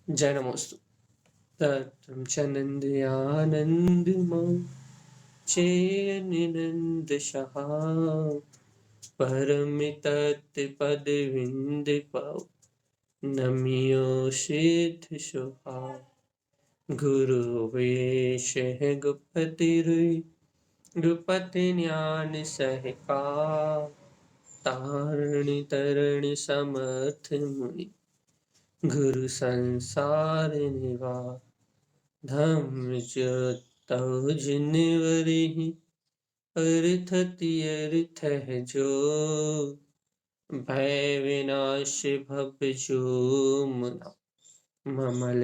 जय नमोस्तु। तत्रं च नन्द्यानन्दमौ चेयनिनन्दशः परमितत्पदविन्दपौ नम्योषिद्धशुभा गुरुवेशः गुपतिर्गुपतिज्ञानसहिका तारिणि तरणि समर्थमुनि गुरु संसारिणि धम्मज्योतौ जिनवरिहि अर्थति अर्थः जो भय विनाश भव जो मुना ममल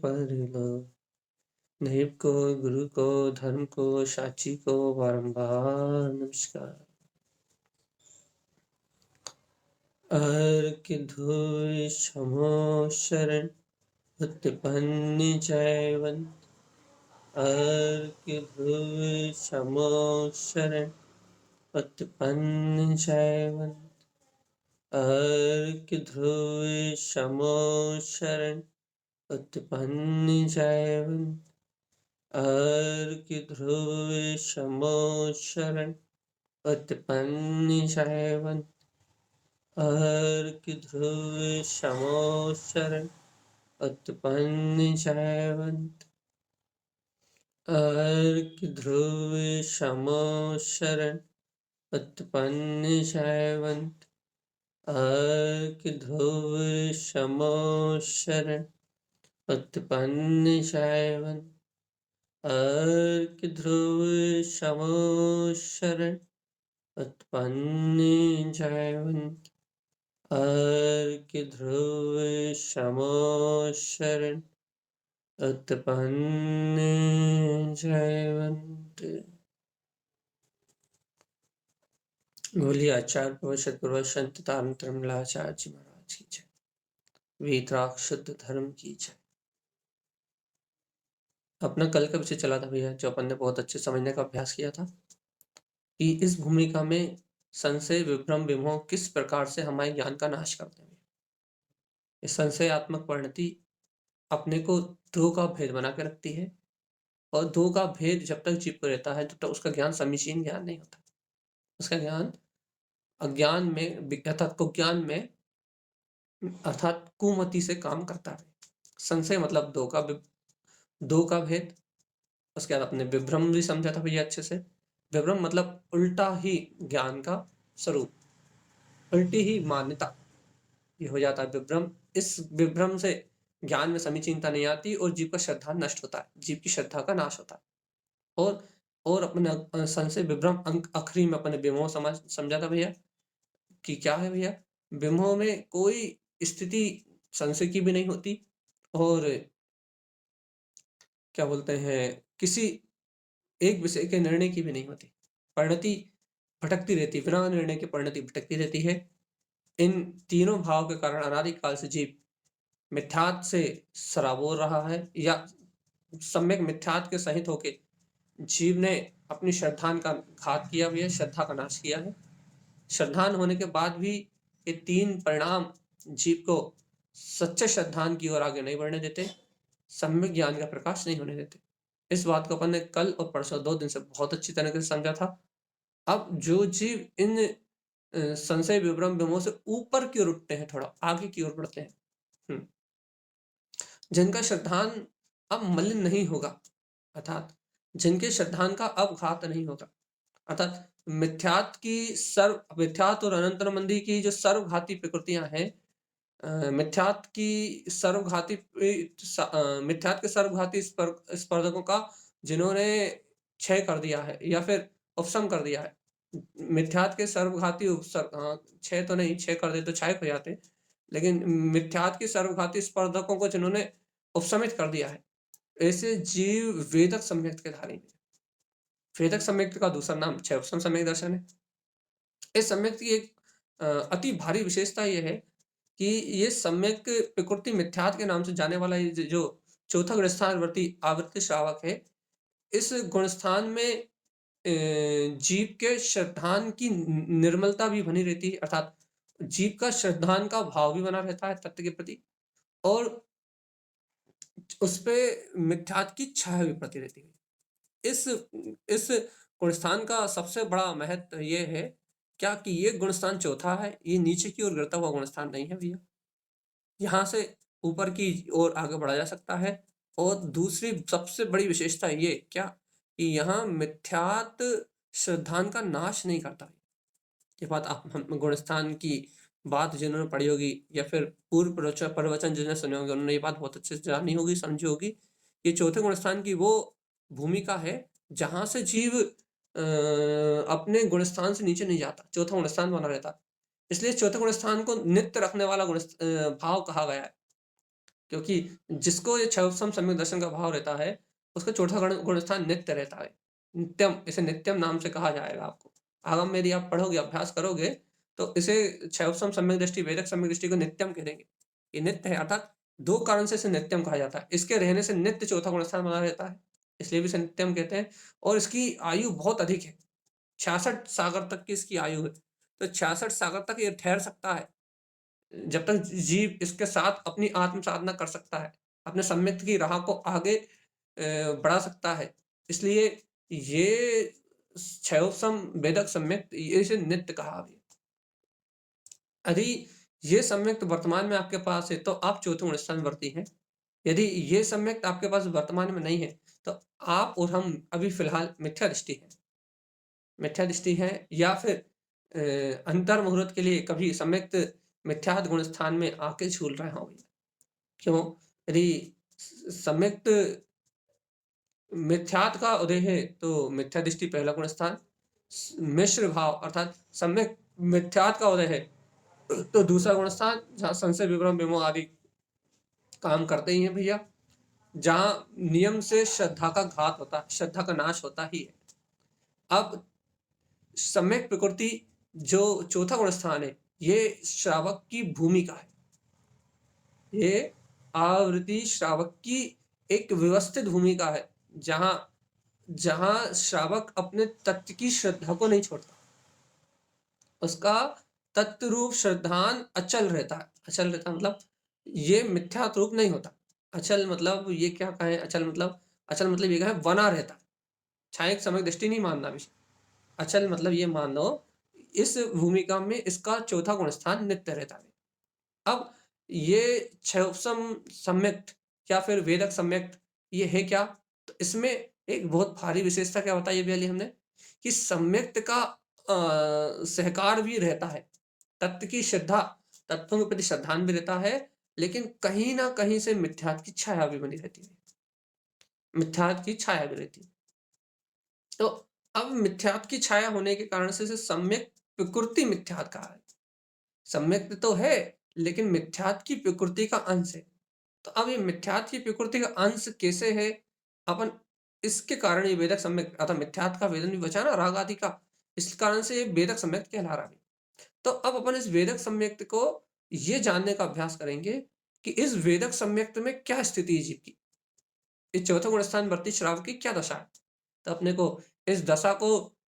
परलो देव को गुरु को धर्म को साची को बारंबार नमस्कार। अर्घ्य धूय समो शरण उत्पन्न जयवंत अर्घ्य धूय समो शरण उत्पन्न जयवंत अर्घ्य धूय समो शरण उत्पन्न जयवंत अर्घ्य धूय समो शरण उत्पन्न जयवंत अर्घ्य धूय समो शरण उत्पन्न जयवंत अर्घ्य ध्रुव समो शरण उत्पन्न जयवंत अर्घ्य ध्रुव समो शरण उत्पन्न जयवंत अर्घ्य ध्रुव समो शरण उत्पन्न जयवंत अर्घ्य ध्रुव समो शरण उत्पन्न जयवंत। बोलिए आचार्य प्रभु सतगुरु संत तारतम्यलाचार्य जी महाराज की जय। वीतराग शुद्ध धर्म की जय। अपना कल का विषय चला था भैया, जो अपन ने बहुत अच्छे समझने का अभ्यास किया था कि इस भूमिका में संशय विभ्रम विमोह किस प्रकार से हमारे ज्ञान का नाश करते हैं। इस संशयात्मक परिणति अपने को दो का भेद बना के रखती है, और दो का भेद जब तक जीव को रहता है तब तक उसका ज्ञान समीचीन ज्ञान नहीं होता। उसका ज्ञान अज्ञान में अर्थात कुज्ञान में अर्थात कुमति से काम करता है। संशय मतलब दो का भेद। उसके बाद अपने विभ्रम भी समझा था भैया अच्छे से। विभ्रम मतलब उल्टा ही ज्ञान का स्वरूप, उल्टी ही मान्यता, ये हो जाता है विभ्रम। इस विभ्रम से ज्ञान में समीचीनता नहीं आती और जीव का श्रद्धा नष्ट होता है, जीव की श्रद्धा का नाश होता है। और अपने संशय विभ्रम अंक आखिरी में अपने विमोह समझा था भैया कि क्या है भैया, विमोह में कोई स्थिति संशय की भी नहीं होती और क्या बोलते हैं किसी एक विषय के निर्णय की भी नहीं होती। परिणति भटकती रहती, बिना निर्णय की परिणति भटकती रहती है। इन तीनों भाव के कारण अनादिकाल से जीव मिथ्यात्व से सराबोर रहा है, या सम्यक मिथ्यात्व के सहित होके जीव ने अपनी श्रद्धान का घात किया भी है, श्रद्धा का नाश किया है। श्रद्धान होने के बाद भी ये तीन परिणाम जीव को सच्चे श्रद्धान की ओर आगे नहीं बढ़ने देते, सम्यक ज्ञान का प्रकाश नहीं होने देते। इस बात को अपन ने कल और परसों 2 दिन से बहुत अच्छी तरीके से समझा था। अब जो जीव इन संशय विभ्रम विमोह से ऊपर की ओर उठते हैं, थोड़ा आगे की ओर बढ़ते हैं, जिनका श्रद्धान अब मलिन नहीं होगा, अर्थात जिनके श्रद्धान का अब घात नहीं होगा, अर्थात मिथ्यात और अनंतरमंदी की जो सर्वघाती प्रकृतियां हैं, मिथ्यात के सर्वघाती स्पर्धकों का जिन्होंने क्षय कर दिया है या फिर उपशम कर दिया है। मिथ्यात के सर्वघाती क्षय तो नहीं, क्षय कर दे तो क्षय हो जाते, लेकिन मिथ्यात के सर्वघाती स्पर्धकों को जिन्होंने उपशमित कर दिया है, ऐसे जीव वेदक सम्यक के धारी हैं। वेदक सम्यक का दूसरा नाम क्षय उपशम सम्यक दर्शन है। इस सम्यक की एक अति भारी विशेषता यह है कि ये सम्यक प्रकृति मिथ्यात के नाम से जाने वाला जो चौथा गुणस्थानवर्ती आवृत्ति श्रावक है, इस गुणस्थान में जीव के श्रद्धान की निर्मलता भी बनी रहती है, अर्थात जीव का श्रद्धान का भाव भी बना रहता है तत्व के प्रति, और उसपे मिथ्यात्व की छाया भी पड़ती रहती है। इस इस गुणस्थान का सबसे बड़ा महत्व ये है क्या कि ये गुणस्थान चौथा है, ये नीचे की ओर गिरता हुआ गुणस्थान नहीं है भैया। यहाँ से ऊपर की ओर आगे बढ़ा जा सकता है। और दूसरी सबसे बड़ी विशेषता ये क्या कि यहाँ मिथ्यात्व श्रद्धान का नाश नहीं करता। ये बात आप हम गुणस्थान की बात जिन्होंने पढ़ी होगी या फिर पूर्व प्रवचन जिन्होंने सुने होंगे उन्होंने ये बात बहुत अच्छे से जानी होगी, समझी होगी। ये चौथे गुणस्थान की वो भूमिका है जहाँ से जीव अपने गुणस्थान से नीचे नहीं जाता, चौथा गुणस्थान बना रहता है। इसलिए चौथे गुणस्थान को नित्य रखने वाला भाव कहा गया है। क्योंकि जिसको ये क्षयोत्सम सम्यक दर्शन का भाव रहता है, उसका चौथा गुणस्थान नित्य रहता है। नित्यम, इसे नित्यम नाम से कहा जाएगा आपको। आगम में यदि आप पढ़ोगे, अभ्यास करोगे, तो इसे क्षयोत्सम सम्यक दृष्टि, वैदिक सम्यक दृष्टि को नित्यम कहेंगे। ये नित्य है, अर्थात 2 कारण से इसे नित्यम कहा जाता है। इसके रहने से नित्य चौथा गुणस्थान बना रहता है, इसलिए भी इसे नित्यम कहते हैं। और इसकी आयु बहुत अधिक है, 66 सागर तक की इसकी आयु है। तो 66 सागर तक ये ठहर सकता है। जब तक जीव इसके साथ अपनी आत्म साधना कर सकता है, अपने सम्यक की राह को आगे बढ़ा सकता है। इसलिए ये क्षयोत्सम वेदक सम्यक ये इसे नित्य कहा गया। यदि ये सम्यक वर्तमान में आपके पास है तो आप चौथे गुणस्थान वर्ती हैं। यदि ये सम्यक आपके पास वर्तमान में नहीं है तो आप और हम अभी फिलहाल मिथ्या दृष्टि है, मिथ्या दृष्टि है या फिर अंतर मुहूर्त के लिए कभी सम्यक्त मिथ्यात्व गुण स्थान में आके झूल रहे होंगे। क्यों? यदि सम्यक्त मिथ्यात्व का उदय है तो मिथ्या दृष्टि पहला गुण स्थान, मिश्र भाव अर्थात सम्यक मिथ्यात्व का उदय है तो दूसरा गुण स्थान, जहाँ संशय विभ्रम विमोह आदि काम करते ही हैं भैया, जहाँ नियम से श्रद्धा का घात होता है, श्रद्धा का नाश होता ही है। अब सम्यक प्रकृति जो चौथा गुण स्थान है, ये श्रावक की भूमिका है। ये आवृत्ति श्रावक की एक व्यवस्थित भूमिका है, जहाँ जहाँ श्रावक अपने तत्व की श्रद्धा को नहीं छोड़ता, उसका तत्व रूप श्रद्धान अचल रहता है। अचल रहता मतलब ये मिथ्या रूप नहीं होता। अचल मतलब ये क्या कहें, अचल मतलब ये कहें बना रहता है। छाया समय दृष्टि नहीं मानना विषय। अचल मतलब ये मान लो इस भूमिका में इसका चौथा गुण स्थान नित्य रहता है। अब ये क्षयोपम सम्यक्त या फिर वेदक सम्यक्त ये है क्या? तो इसमें एक बहुत भारी विशेषता क्या बताई अभी वाली हमने कि सम्यक्त का सहकार भी रहता है। तत्व की श्रद्धा, तत्वों के प्रति श्रद्धान भी रहता है, लेकिन कहीं न कहीं से मिथ्यात्व की छाया भी बनी रहती है। मिथ्यात्व की छाया भी रहती है। तो अब मिथ्यात्व की छाया होने के कारण से इसे सम्यक प्रकृति मिथ्यात्व कहा है। सम्यक तो है, लेकिन मिथ्यात्व की प्रकृति का अंश है। तो अब ये मिथ्यात्व की प्रकृति का अंश कैसे है? अपन इसके कारण ये वेदक सम्यक अर्थात मिथ्यात्व का वेदन भी बचा ना राग आदि का, इस कारण से ये वेदक सम्यक कहला रहा है। तो अब अपन इस वेदक सम्यक्त को ये जानने का अभ्यास करेंगे कि इस वेदक सम्यक्त में क्या स्थिति है जीव की। इस चौथे गुण स्थान वर्ती श्राव की क्या दशा है? तो अपने को इस दशा को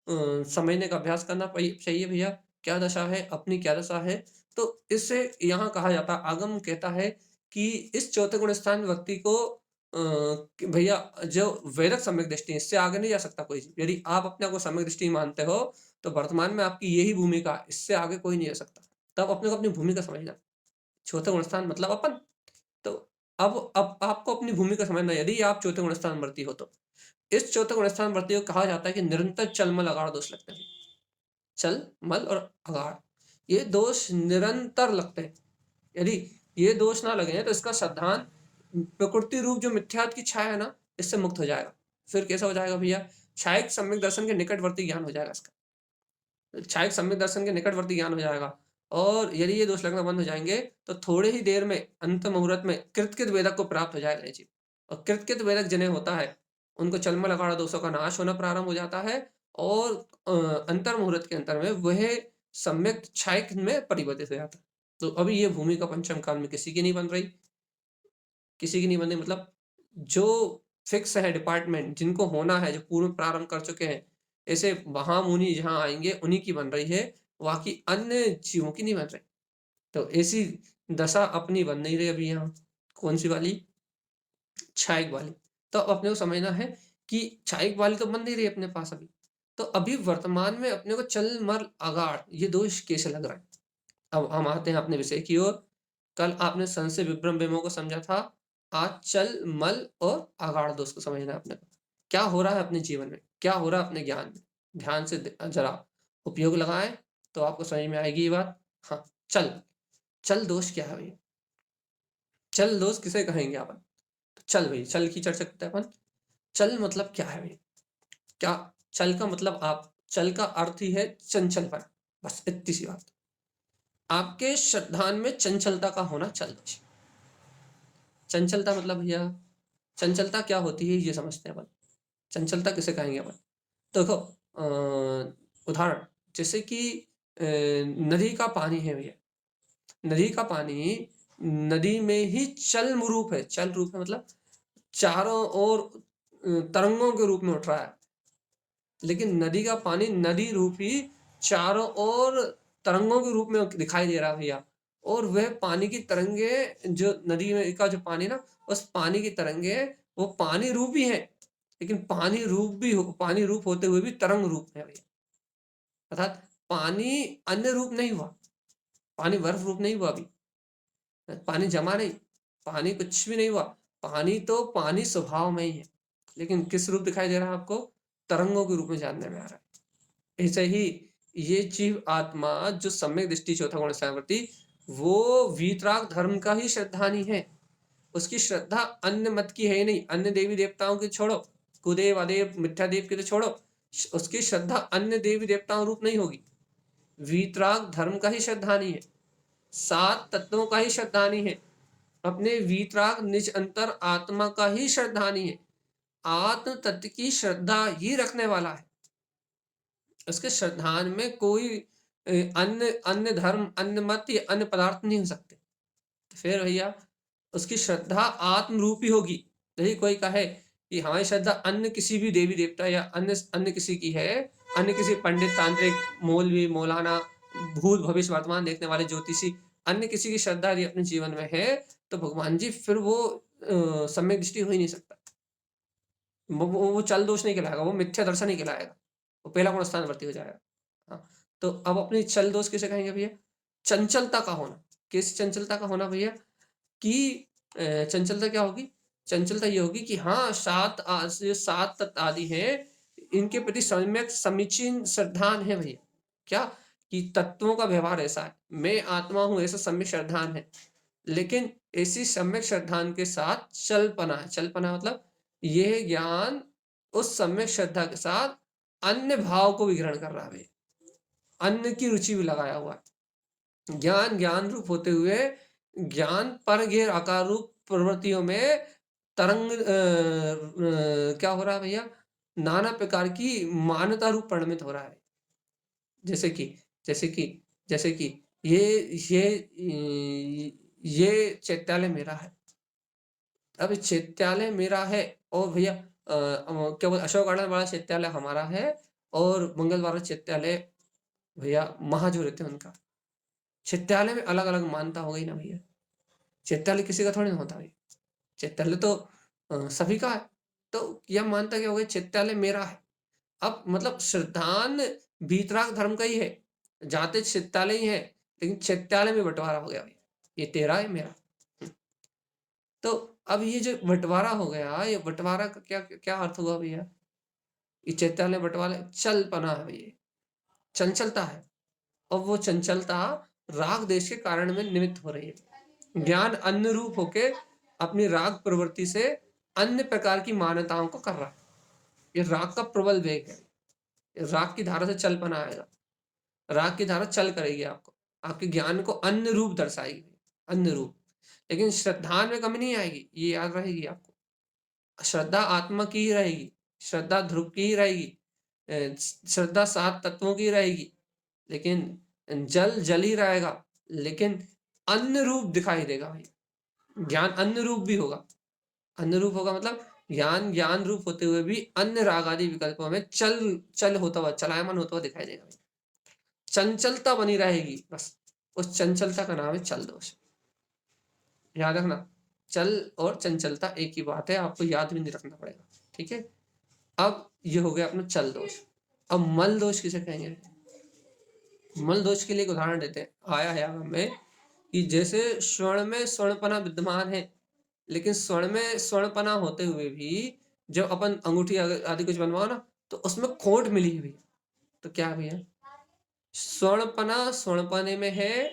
समझने का अभ्यास करना चाहिए भैया। क्या दशा है, अपनी क्या दशा है? तो इससे यहाँ कहा जाता है, आगम कहता है कि इस चौथे गुण स्थान व्यक्ति को कि भैया जो वैदिक सम्यक दृष्टि है, इससे आगे नहीं जा सकता कोई। यदि आप अपने आप को सम्यक दृष्टि मानते हो, तो वर्तमान में आपकी यही भूमिका है, इससे आगे कोई नहीं जा सकता। तब अपने को अपनी भूमिका समझना। चौथे गुण स्थान मतलब अपन। तो अब आपको अपनी भूमिका समझना है, यदि आप चौथे गुण स्थान वर्ती हो तो। इस चौथे गुण स्थान वर्ती को कहा जाता है कि निरंतर चल-मल अगाढ़ दोष लगते हैं। चल, मल और अगाढ़, ये दोष निरंतर लगते हैं। यदि ये दोष ना लगे तो इसका श्रद्धान प्रकृति रूप जो मिथ्यात्व की छाया है ना, इससे मुक्त हो जाएगा। फिर कैसा हो जाएगा भैया? छायिक सम्यक दर्शन के निकटवर्ती ज्ञान हो जाएगा इसका। छायिक सम्यक दर्शन के निकटवर्ती ज्ञान हो जाएगा। और यदि ये दोष लगना बंद हो जाएँगे, तो थोड़े ही देर में अंत मुहूर्त में कृतकृत वेदक को प्राप्त हो जाएगा ये जीव। और कृतकृत वेदक जिन्हें होता है, उनको चलमल अखाड़ा दोषों का नाश होना प्रारंभ हो जाता है और अंतर मुहूर्त के अंतर में वह सम्यक छायिक में परिवर्तित हो जाता है। तो अभी ये भूमिका पंचम काल में किसी की नहीं बन रही। किसी की नहीं बन रही मतलब जो फिक्स है डिपार्टमेंट, जिनको होना है, जो पूर्व प्रारंभ कर चुके हैं, ऐसे महामुनि जहाँ आएँगे उन्हीं की बन रही है, बाकी अन्य जीवों की नहीं बन रही। तो ऐसी दशा अपनी बन नहीं रही अभी यहाँ। कौन सी वाली? क्षायिक वाली। तो अब अपने को समझना है कि क्षायिक वाली तो बन नहीं रही अपने पास अभी। तो अभी वर्तमान में अपने को चल, मल, अगाड़ ये दोष कैसे लग रहा है? अब हम आते हैं अपने विषय की ओर। कल आपने संशय विभ्रम विमोह को समझा था। आज चल, मल और अगाड़ दोष को समझना है अपने को। क्या हो रहा है अपने जीवन में? क्या हो रहा है अपने ज्ञान में? ध्यान से जरा उपयोग लगाएँ तो आपको समझ में आएगी ये बात। हाँ, चल। चल दोष क्या है भई? चल दोष किसे कहेंगे अपन? तो चल भई, चल की चर्चा करते हैं अपन। चल मतलब क्या है भई? क्या चल का मतलब आप चल का अर्थ ही है चंचलपना, बस इतनी सी बात। आपके श्रद्धान में चंचलता का होना चल दोष। चंचलता मतलब भैया, चंचलता क्या होती है ये समझते हैं अपन। चंचलता किसे कहेंगे अपन? तो देखो उदाहरण जैसे कि नदी का पानी है भैया। नदी का पानी नदी में ही चल रूप है। चल रूप है मतलब चारों ओर तरंगों के रूप में उठ रहा है। लेकिन नदी का पानी नदी रूप ही चारों ओर तरंगों के रूप में दिखाई दे रहा है भैया। और वह पानी की तरंगे जो नदी में का जो पानी ना, उस पानी की तरंगे वो पानी रूप ही है। लेकिन पानी रूप होते हुए भी तरंग रूप है भैया। अर्थात पानी अन्य रूप नहीं हुआ। पानी बर्फ रूप नहीं हुआ अभी। पानी जमा नहीं, पानी कुछ भी नहीं हुआ। पानी तो पानी स्वभाव में ही है। लेकिन किस रूप दिखाई दे रहा है आपको? तरंगों के रूप में जानने में आ रहा है। ऐसे ही ये जीव आत्मा जो सम्यक दृष्टि चौथा गुण सामर्थ्य, वो वीतराग धर्म का ही श्रद्धानी है। उसकी श्रद्धा अन्य मत की है ही नहीं। अन्य देवी देवताओं की छोड़ो, कुदेव अदेव मिथ्या देव की तो छोड़ो, उसकी श्रद्धा अन्य देवी देवताओं रूप नहीं होगी। वीतराग धर्म का ही श्रद्धानी है। 7 तत्वों का ही श्रद्धानी है। अपने वीतराग निज अंतर आत्मा का ही श्रद्धानी है। आत्म तत्व की श्रद्धा ही रखने वाला है। उसके श्रद्धान में कोई अन्य अन्य धर्म, अन्य मत या अन्य पदार्थ नहीं हो सकते। तो फिर भैया उसकी श्रद्धा आत्म रूप ही होगी। यदि कोई कहे कि हमारी श्रद्धा अन्य किसी भी देवी देवता या अन्य अन्य किसी की है, अन्य किसी पंडित, तांत्रिक, मौलवी, मौलाना, भूत भविष्य वर्तमान देखने वाले ज्योतिषी, अन्य किसी की श्रद्धा यदि अपने जीवन में है, तो भगवान जी फिर वो सम्यक दृष्टि हो ही नहीं सकता। वो चल दोष नहीं कहलाएगा, वो मिथ्या दर्शन ही कहलाएगा। वो पहला गुण स्थानवर्ती हो जाएगा। हाँ, तो अब अपनी चल दोष किसे कहेंगे भैया? चंचलता का होना। किस चंचलता का होना भैया? कि चंचलता क्या होगी? चंचलता ये होगी कि हाँ, 7 तत्व आदि हैं, इनके प्रति सम्यक समीचीन श्रद्धान है भैया। क्या? कि तत्वों का व्यवहार ऐसा है, मैं आत्मा हूँ ऐसा सम्यक श्रद्धान है। लेकिन ऐसी सम्यक श्रद्धान के साथ चलपना है। चलपना मतलब यह ज्ञान उस सम्यक श्रद्धा के साथ अन्य भाव को भी ग्रहण कर रहा है। अन्य की रुचि भी लगाया हुआ है। ज्ञान ज्ञान रूप होते हुए ज्ञान पर घेर आकार रूप प्रवृत्तियों में तरंग क्या हो रहा है भैया? नाना प्रकार की मान्यता रूप परिणमित हो रहा है। जैसे कि जैसे कि जैसे कि ये ये चैत्यालय मेरा है। अब चैत्यालय मेरा है और भैया क्या बोलते अशोक गार्डन वाला चैत्यालय हमारा है और मंगलवार चैत्यालय भैया महाजू रहते हैं उनका। चैत्यालय में अलग अलग मान्यता हो गई ना भैया। चैत्यालय किसी का थोड़ी ना होता भाई। चैत्यालय तो सभी का है। तो यह मानता क्या हो गया? चैत्यालय मेरा है। अब मतलब श्रद्धान वीतराग धर्म का ही है। जाते चैत्यालय ही है, लेकिन चैत्यालय में बंटवारा हो गया भैया। ये तेरा है, मेरा। तो अब ये जो बंटवारा हो गया, ये बंटवारा का क्या क्या अर्थ हुआ भैया? ये चैत्यालय बंटवारा चलपना है भैया, चंचलता है। और वो चंचलता राग देश के कारण में निमित्त हो रही है। ज्ञान अन्य रूप होके अपनी राग प्रवृत्ति से अन्य प्रकार की मान्यताओं को कर रहा है। ये राग का प्रबल वेग है। राग की धारा से चलपना आएगा। राग की धारा चल करेगी आपको, आपके ज्ञान को अन्य रूप दर्शाएगी, अन्य रूप। लेकिन श्रद्धा में कमी नहीं आएगी, ये याद रहेगी आपको। श्रद्धा आत्मा की ही रहेगी, श्रद्धा ध्रुव की ही रहेगी, श्रद्धा 7 तत्वों की रहेगी। लेकिन जल जल ही रहेगा, लेकिन अन्य रूप दिखाई देगा भाई। ज्ञान अन्य रूप भी होगा। अन्य रूप होगा मतलब ज्ञान ज्ञान रूप होते हुए भी अन्य राग आदि विकल्पों में चल होता हुआ, चलायमान होता हुआ दिखाई देगा। चंचलता बनी रहेगी, बस उस चंचलता का नाम है चल दोष। याद रखना, चल और चंचलता एक ही बात है, आपको याद भी नहीं रखना पड़ेगा। ठीक है, अब ये हो गया अपना चल दोष। अब मल दोष किसे कहेंगे? मल दोष के लिए एक उदाहरण देते हैं, आया है आगम में कि जैसे स्वर्ण में स्वर्णपना विद्यमान है, लेकिन स्वर्ण में स्वर्णपना होते हुए भी जब अपन अंगूठी आदि कुछ बनवाओ ना, तो उसमें खोट मिली है भैया। तो क्या है भैया? स्वर्णपना स्वर्णपने में है,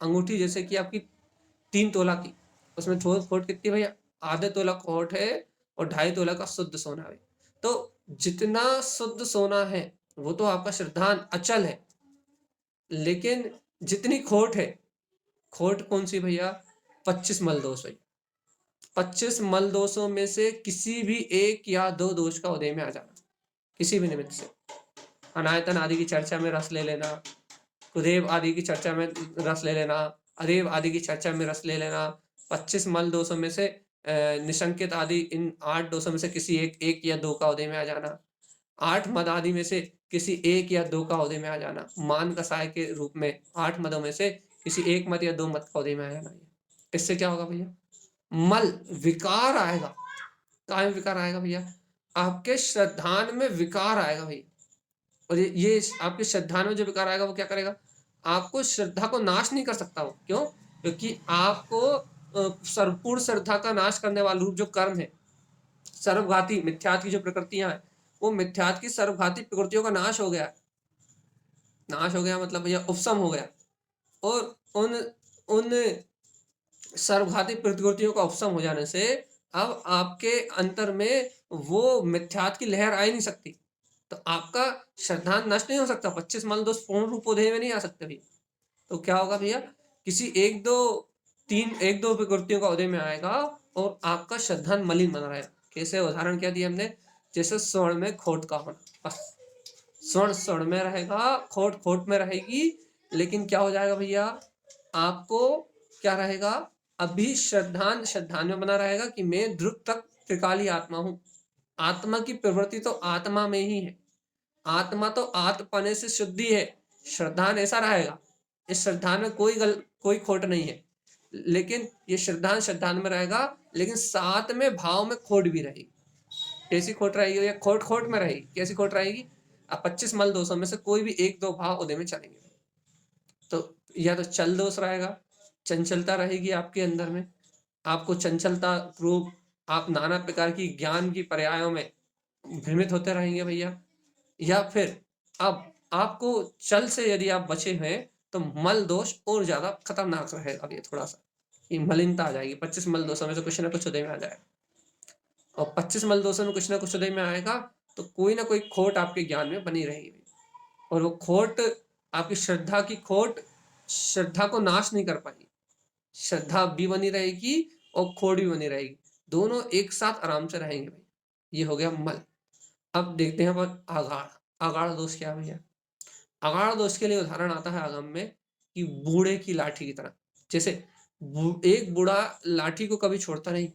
अंगूठी जैसे कि आपकी 3 तोला की, उसमें खोट कितनी है भैया? आधे तोला खोट है और 2.5 तोला का शुद्ध सोना है। तो जितना शुद्ध सोना है वो तो आपका श्रद्धान अचल है, लेकिन जितनी खोट है, खोट कौन सी भैया? 25 मल दोष भैया। 25 मल दोषों में से किसी भी एक या दो दोष का उदय में आ जाना, किसी भी निमित्त से। अनायतन आदि की चर्चा में रस ले लेना, कुदेव आदि की चर्चा में रस ले लेना, अरेव आदि की चर्चा में रस ले लेना, 25 मल दोषों में से निशंकित आदि इन 8 दोषों में से किसी एक या दो का उदय में आ जाना, 8 मद आदि में से किसी एक या दो का उदय में आ जाना, मान कसाय के रूप में 8 मदों में से किसी एक मत या दो मत का उदय में आ जाना। इससे क्या होगा भैया? मल विकार आएगा। काय में विकार आएगा भैया? आपके श्रद्धान में विकार आएगा भैया। और ये आपके श्रद्धान में जो विकार आएगा वो क्या करेगा? आपको श्रद्धा को नाश नहीं कर सकता वो। क्यों? क्योंकि आपको पूर्ण श्रद्धा का नाश करने वाला रूप जो कर्म है, सर्वघाती मिथ्यात की जो प्रकृतियां हैं, वो मिथ्यात की सर्वघाती प्रकृतियों का नाश हो गया। नाश हो गया मतलब भैया उपशम हो गया, और उन उन सर्वघाती प्रकृतियों का उपशम हो जाने से अब आपके अंतर में वो मिथ्यात की लहर आ ही नहीं सकती। तो आपका श्रद्धांत नष्ट नहीं हो सकता, 25 मल दोष पूर्ण रूप उदय में नहीं आ सकते भैया। तो क्या होगा भैया? किसी एक दो विकृतियों का उदय में आएगा और आपका श्रद्धांत मलिन बना रहेगा। कैसे? उदाहरण क्या दिया हमने? जैसे स्वर्ण में खोट का होना, बस स्वर्ण स्वर्ण में रहेगा, खोट खोट में रहेगी, लेकिन क्या हो जाएगा भैया? आपको क्या रहेगा? अभी श्रद्धान में बना रहेगा कि मैं ध्रुव तक त्रिकाली आत्मा हूं। आत्मा की प्रवृत्ति तो आत्मा में ही है, आत्मा तो आत्मपने से शुद्धि है। श्रद्धान ऐसा रहेगा, इस श्रद्धान में कोई खोट नहीं है, लेकिन ये श्रद्धान में रहेगा, लेकिन साथ में भाव में खोट भी रहेगी। कैसी खोट रहेगी? या खोट खोट में रहेगी। कैसी खोट रहेगी? अब 25 मल दोषों में से कोई भी एक दो भाव उदय में चलेंगे। तो या तो चल दोष रहेगा, चंचलता रहेगी आपके अंदर में, आपको चंचलता रूप आप नाना प्रकार की ज्ञान की पर्यायों में भ्रमित होते रहेंगे भैया। या फिर अब आपको चल से यदि आप बचे हुए तो मल दोष और ज्यादा खतरनाक रहेगा ये थोड़ा सा, कि मलिनता आ जाएगी। 25 मल दोषों में से कुछ ना कुछ उदय में आ जाएगा, और 25 मल दोषों में कुछ ना कुछ उदय में आएगा तो कोई ना कोई खोट आपके ज्ञान में बनी रहेगी, और वो खोट आपकी श्रद्धा की खोट श्रद्धा को नाश नहीं कर पाएगी। श्रद्धा भी बनी रहेगी और खोट भी बनी रहेगी, दोनों एक साथ आराम से रहेंगे भाई। ये हो गया मल। अब देखते हैं अपन आगाड़। आगाड़ दोष क्या है भैया? आगाड़ दोष के लिए उदाहरण आता है आगम में कि बूढ़े की लाठी की तरह। जैसे एक बूढ़ा लाठी को कभी छोड़ता नहीं,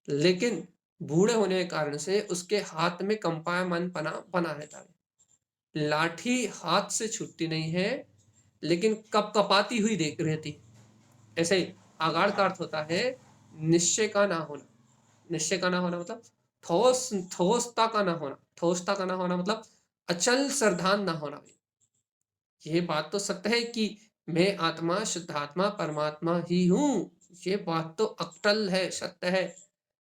लेकिन बूढ़े होने के कारण से उसके हाथ में कंपायमान पना बना रहता है। लाठी हाथ से छूटती नहीं है, लेकिन कप कपाती हुई देख रहती। ऐसे ही आगाड़ का अर्थ होता है निश्चय का ना होना। निश्चय का ना होना मतलब ठोसता का ना होना। ठोसता का ना होना मतलब अचल श्रद्धान ना होना। ये बात तो सत्य है कि मैं आत्मा शुद्धात्मा परमात्मा ही हूं, ये बात तो अटल है, सत्य है,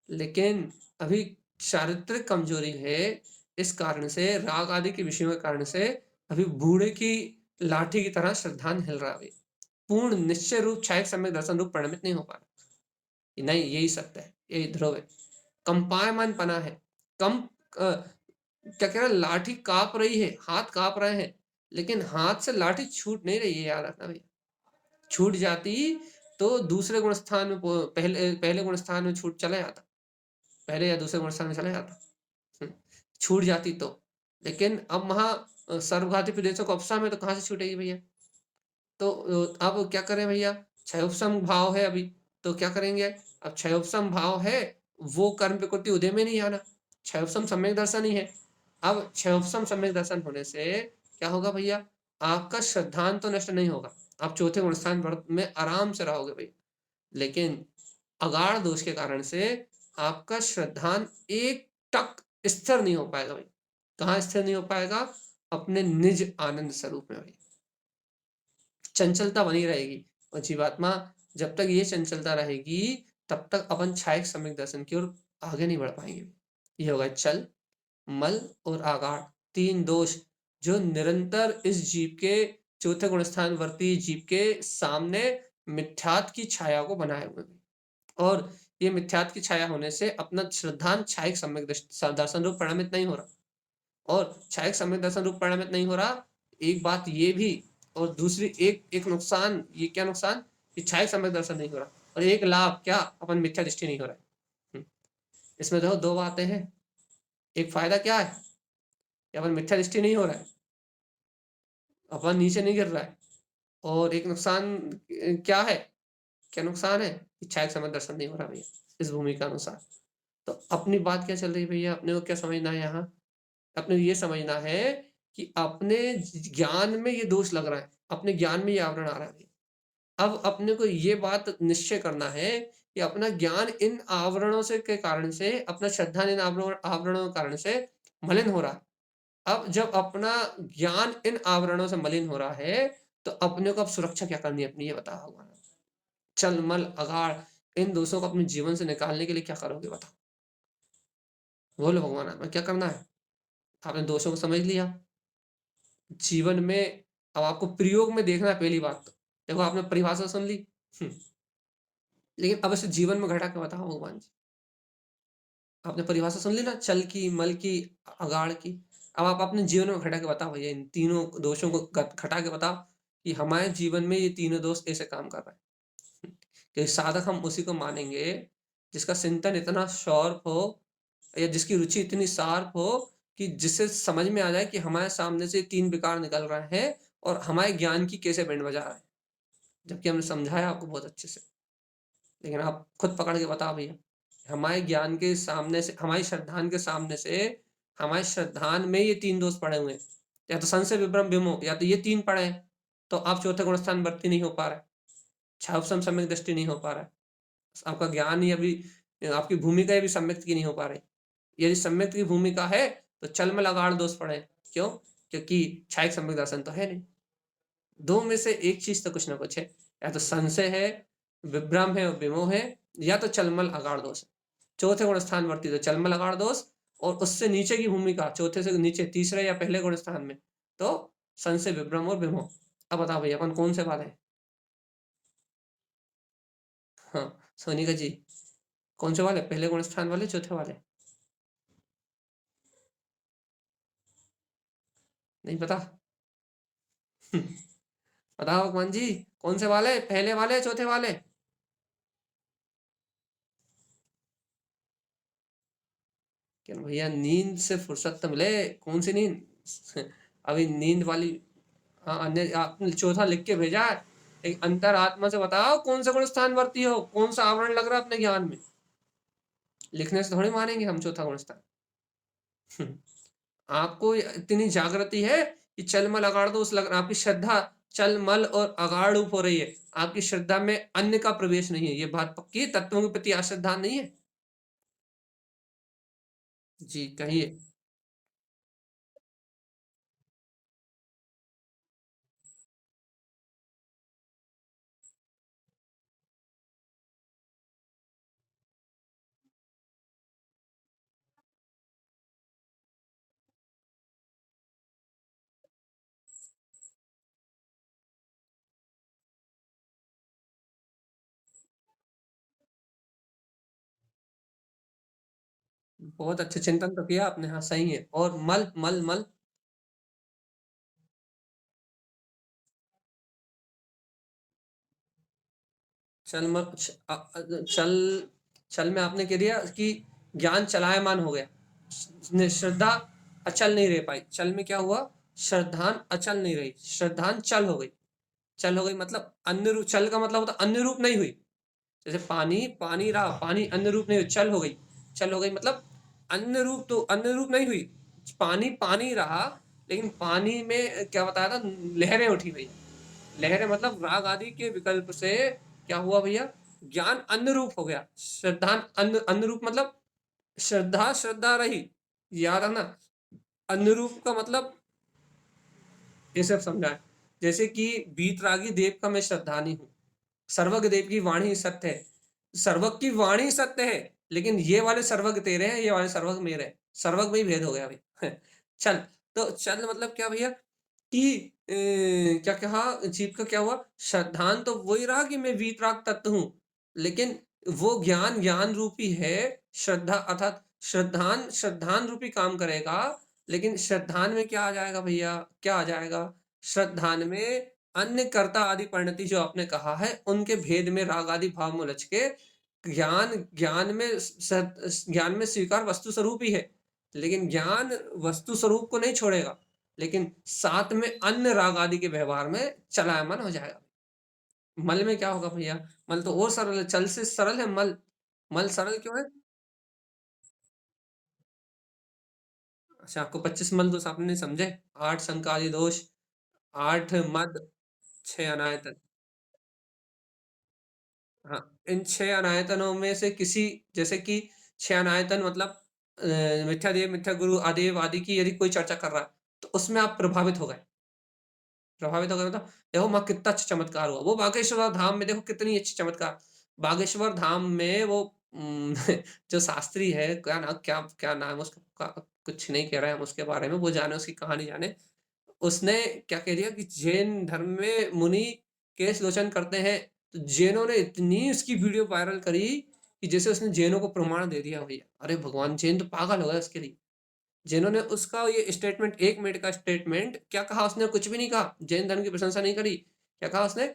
लेकिन अभी चारित्रिक कमजोरी है। इस कारण से, राग आदि के विषयों के कारण से अभी बूढ़े की लाठी की तरह श्रद्धान हिल रहा है। पूर्ण निश्चय रूप छायक सम्यक दर्शन रूप परिणमित नहीं हो पा रहा। नहीं, यही सत्य है, यही ध्रुव है। कंपायमान पना है, कम क्या कह रहा है? लाठी कांप रही है, हाथ कांप रहे हैं, लेकिन हाथ से लाठी छूट नहीं रही है, याद रखना भैया। छूट जाती तो दूसरे गुण स्थान में पहले पहले गुण स्थान में छूट चला जाता, पहले या दूसरे गुण स्थान में चला जाता। छूट जाती तो, लेकिन अब वहां सर्वघाती प्रदेशों को अपसा में तो कहां से छूटेगी भैया? तो अब क्या करें भैया? क्षयोपम भाव है अभी, तो क्या करेंगे? अब क्षयोपम भाव है, वो कर्म प्रकृति उदय में नहीं आना, क्षयोपम सम्यक दर्शन ही है। अब क्षयोपम सम्यक दर्शन होने से क्या होगा भैया? आपका श्रद्धांत तो नष्ट नहीं होगा, आप चौथे गुण स्थान में आराम से रहोगे भैया, लेकिन अगाढ़ दोष के कारण से आपका श्रद्धान एक टक स्थिर नहीं हो पाएगा भाई। कहाँ स्थिर नहीं हो पाएगा? अपने निज आनंद स्वरूप में भाई। चंचलता बनी रहेगी और जीवात्मा जब तक ये चंचलता रहेगी तब तक अपन छायक सम्यक दर्शन की ओर आगे नहीं बढ़ पाएंगे। ये होगा चल, मल और आगाड़, तीन दोष जो निरंतर इस जीव के चौथे गुण स्थान वर्ती जीव के सामने मिथ्यात्व की छाया को बनाए हुए हैं। और ये मिथ्यात्व की छाया होने से अपना श्रद्धान छायक सम्यक दर्शन रूप परिणमित नहीं हो रहा। और छायक सम्यक दर्शन रूप परिणमित नहीं हो रहा, एक बात ये भी, और दूसरी एक एक नुकसान, ये क्या नुकसान कि छायक सम्यक दर्शन नहीं हो रहा, और एक लाभ क्या, अपन मिथ्या दृष्टि नहीं हो रहा है। इसमें देखो दो बातें हैं। एक फायदा क्या है कि अपन मिथ्या दृष्टि नहीं हो रहा है, अपन नीचे नहीं गिर रहा है। और एक नुकसान क्या है, क्या नुकसान है, इच्छा एक समय दर्शन नहीं हो रहा भैया इस भूमि के अनुसार। तो अपनी बात क्या चल रही है भैया, अपने को क्या समझना है यहाँ? अपने ये समझना है कि अपने ज्ञान में ये दोष लग रहा है, अपने ज्ञान में ये आवरण आ रहा है। अब अपने को ये बात निश्चय करना है कि अपना ज्ञान इन आवरणों से के कारण से, अपना श्रद्धा इन आवरणों के कारण से मलिन हो रहा है। अब जब अपना ज्ञान इन आवरणों से मलिन हो रहा है तो अपने को अब सुरक्षा क्या करनी है अपनी, ये बताओ भगवान। चल मल अगाड़ इन दोषों को अपने जीवन से निकालने के लिए क्या करोगे बताओ? बोलो भगवान, आपने क्या करना है? आपने दोषों को समझ लिया, जीवन में अब आपको प्रयोग में देखना है। पहली बात तो देखो, आपने परिभाषा सुन ली, लेकिन अब इसे जीवन में घटा के बताओ भगवान जी। आपने परिभाषा सुन ली ना, चल की, मल की, अगाड़ की। अब आप अपने जीवन में घटा के बताओ भैया, इन तीनों दोषों को घटा के बताओ कि हमारे जीवन में ये तीनों दोष ऐसे काम कर रहे हैं। कि साधक हम उसी को मानेंगे जिसका चिंतन इतना शार्प हो, या जिसकी रुचि इतनी शार्प हो कि जिससे समझ में आ जाए कि हमारे सामने से तीन विकार निकल रहे हैं और हमारे ज्ञान की कैसे बैंड बजा रहे हैं, जबकि हमने समझाया आपको बहुत अच्छे से। लेकिन आप खुद पकड़ के बताओ भैया, हमारे ज्ञान के सामने से, हमारी श्रद्धान के सामने से, हमारे श्रद्धान में ये तीन दोष पड़े हुए हैं, या तो संशय विभ्रम विमोह, या तो ये तीन पड़े हैं, तो आप चौथे गुण स्थान वर्ती नहीं हो पा रहे, छावसम सम्यक दृष्टि नहीं हो पा रहा है, आपका ज्ञान ही अभी, आपकी भूमिका भी सम्यक की नहीं हो पा रही। यदि सम्यक की भूमिका है तो चल में लगाड़ दोष पड़े। क्यों? क्योंकि छायक सम्यक दर्शन तो है नहीं। दो में से एक चीज तो कुछ ना कुछ है, या तो संशय है, विभ्रम है और विमोह है, या तो चलमल अगाड़ दोष है। चौथे गुण स्थान वर्ती तो चलमल अगाड़ दोष, और उससे नीचे की भूमिका, चौथे से नीचे तीसरे या पहले गुण स्थान में तो संशय, विभ्रम और विमोह। अब बताओ भैया अपन कौन से वाले हैं? हाँ सोनिका जी, कौन से वाले, पहले गुण स्थान वाले, चौथे वाले? नहीं पता? बताओ भगवान जी, कौन से वाले, पहले वाले चौथे वाले? क्या भैया, नींद से फुर्सत तो मिले, कौन सी नींद? अभी नींद वाली। हाँ, अन्य आपने चौथा लिख के भेजा है, एक अंतर आत्मा से बताओ कौन सा गुण स्थान वर्ती हो, कौन सा आवरण लग रहा है अपने ज्ञान में। लिखने से थोड़ी मानेंगे हम चौथा गुण स्थान। आपको इतनी जागृति है कि चल मल अगाड़ दो उस लग रहा, आपकी श्रद्धा चल मल और अगाड़ रूप हो रही है, आपकी श्रद्धा में अन्य का प्रवेश नहीं है। ये बात पक्की, तत्वों के प्रति अश्रद्धा नहीं है। जी कहिए। बहुत अच्छे चिंतन तो किया आपने, हाँ सही है। और मल मल मल, चल मल चल, चल में आपने कह दिया कि ज्ञान चलायमान हो गया, श्रद्धा अचल नहीं रह पाई। चल में क्या हुआ, श्रद्धान अचल नहीं रही, श्रद्धान चल हो गई। चल हो गई मतलब अन्य रूप, चल का मतलब होता अन्य रूप नहीं हुई। जैसे पानी पानी रहा, पानी अन्य रूप नहीं हुई, चल हो गई। चल हो गई मतलब अन्य रूप, तो अन्य रूप नहीं हुई, पानी पानी रहा, लेकिन पानी में क्या बताया था, लहरें उठी भैया। लहरें मतलब राग आदि के विकल्प से क्या हुआ भैया, ज्ञान अन्न रूप हो गया। श्रद्धान अन्न अन्न रूप मतलब श्रद्धा, श्रद्धा रही। याद रखना, अन्न रूप का मतलब ये सब समझाएँ। जैसे कि वीतरागी देव का मैं श्रद्धानी हूँ। सर्वज्ञ देव की वाणी सत्य है। सर्वज्ञ की वाणी सत्य है, लेकिन ये वाले सर्वज्ञ तेरे हैं, ये वाले सर्वज्ञ मेरे हैं। सर्वज्ञ में ही भेद हो गया भाई। चल, तो चल मतलब क्या भैया कि क्या कहा जीव का क्या हुआ? श्रद्धान तो वही रहा कि मैं वीतराग तत्व हूँ, लेकिन वो ज्ञान ज्ञान रूपी है। श्रद्धा अर्थात श्रद्धान श्रद्धान रूपी काम करेगा, लेकिन श्रद्धान में क्या आ जाएगा भैया? क्या आ जाएगा? श्रद्धान में अन्य कर्ता आदि परिणति जो आपने कहा है, उनके भेद में राग आदि भाव में उलझ के ज्ञान ज्ञान में ज्ञान में स्वीकार वस्तु स्वरूप ही है, लेकिन ज्ञान वस्तु स्वरूप को नहीं छोड़ेगा, लेकिन साथ में अन्य राग आदि के व्यवहार में चलायमान हो जाएगा। मल में क्या होगा भैया? मल तो और सरल है, चल से सरल है मल। मल सरल क्यों है? अच्छा, आपको 25 मल दोष आपने नहीं समझे? 8 संकाली दोष, 8 मद, 6 अनायतन। हाँ, इन 6 अनायतनों में से किसी, जैसे कि 6 अनायतन मतलब मिथ्यादेव, मिथ्या गुरु, आदेव आदि की यदि कोई चर्चा कर रहा है, तो उसमें आप प्रभावित हो गए। प्रभावित हो गए मतलब देखो वहाँ कितना अच्छा चमत्कार हुआ। वो बागेश्वर धाम में देखो कितनी अच्छी चमत्कार। बागेश्वर धाम में वो जो शास्त्री है, क्या नाम है उसका? कुछ नहीं कह रहे हैं हम उसके बारे में, वो जाने, उसकी कहानी जाने। उसने क्या कह दिया कि जैन धर्म में मुनि केश लोचन करते हैं, तो जैनों ने इतनी उसकी वीडियो वायरल करी कि जैसे उसने जैनों को प्रमाण दे दिया भैया। अरे भगवान, जैन तो पागल हो गए उसके लिए। जैनों ने उसका ये स्टेटमेंट, 1 मिनट का स्टेटमेंट, क्या कहा उसने? कुछ भी नहीं कहा, जैन धर्म की प्रशंसा नहीं करी। क्या कहा उसने?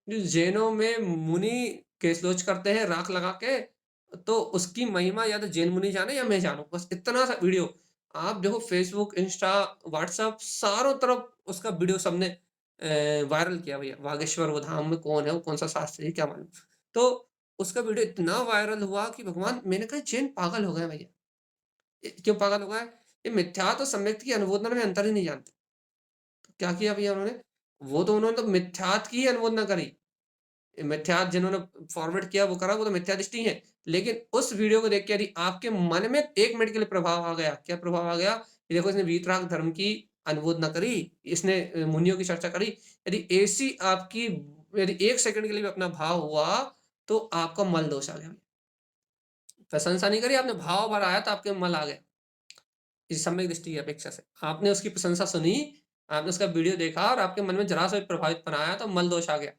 जो जैनों में मुनि केशलोच करते हैं राख लगा के, तो उसकी महिमा या तो जैन मुनि जाने या मैं जानूँ। बस इतना सा वीडियो। आप देखो फेसबुक, इंस्टा, व्हाट्सएप चारों तरफ उसका वीडियो सबने वायरल किया भैया। बागेश्वर वो धाम में कौन है? वो कौन-सा शास्त्री है? क्या मालूम। तो उसका वीडियो इतना वायरल हुआ कि भगवान, मैंने कहा जैन पागल हो गए भैया। क्यों पागल हो गए? ये मिथ्यात्व और सम्यक्त की अनुमोदना में अंतर ही नहीं जानते। तो क्या किया भैया उन्होंने? वो तो उन्होंने तो मिथ्यात्व की ही अनुमोदना करी। मिथ्यात्व जिन्होंने फॉरवर्ड किया वो करा, वो तो मिथ्या दृष्टि है। लेकिन उस वीडियो को देख के यदि आपके मन में 1 मिनट के लिए प्रभाव आ गया, क्या प्रभाव आ गया? कि देखो इसने वीतराग धर्म की अनुमोदना करी, इसने मुनियों की चर्चा करी। यदि ऐसी आपकी यदि 1 सेकंड के लिए भी अपना भाव हुआ, तो आपका मल दोष आ गया। प्रशंसा नहीं करी आपने, भाव बढ़ाया तो आपके में मल आ गया। इस सम्यक दृष्टि की अपेक्षा से। आपने उसकी प्रशंसा सुनी, आपने उसका वीडियो देखा और आपके मन में ज़रा-सा भी प्रभावितपन आया तो मल दोष आ गया।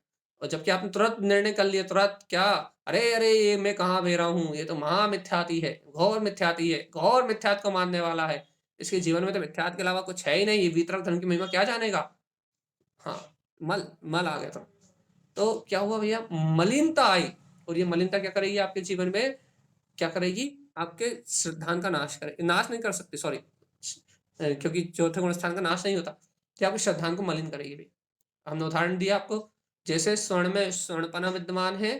और जबकि आपने तुरंत निर्णय कर लिया, तुरंत क्या, "अरे! अरे! ये मैं कहाँ बह रहा हूँ, ये तो महामिथ्याति है, घोर मिथ्याति है, घोर मिथ्यात्व को मानने वाला है। इसके जीवन में तो मिथ्यात्व के अलावा कुछ है ही नहीं, ये वितरक धर्म की महिमा क्या जानेगा?" हाँ, मल मल आ गया था। तो क्या हुआ भैया? मलिनता आई, और ये मलिनता क्या करेगी आपके जीवन में? क्या करेगी? आपके श्रद्धान का नाश करे, नाश नहीं कर सकती, सॉरी, क्योंकि चौथे गुण स्थान का नाश नहीं होता। क्या आपकी श्रद्धान को मलिन करेगी भी। हमने उदाहरण दिया आपको, जैसे स्वर्ण में स्वर्णपना विद्यमान है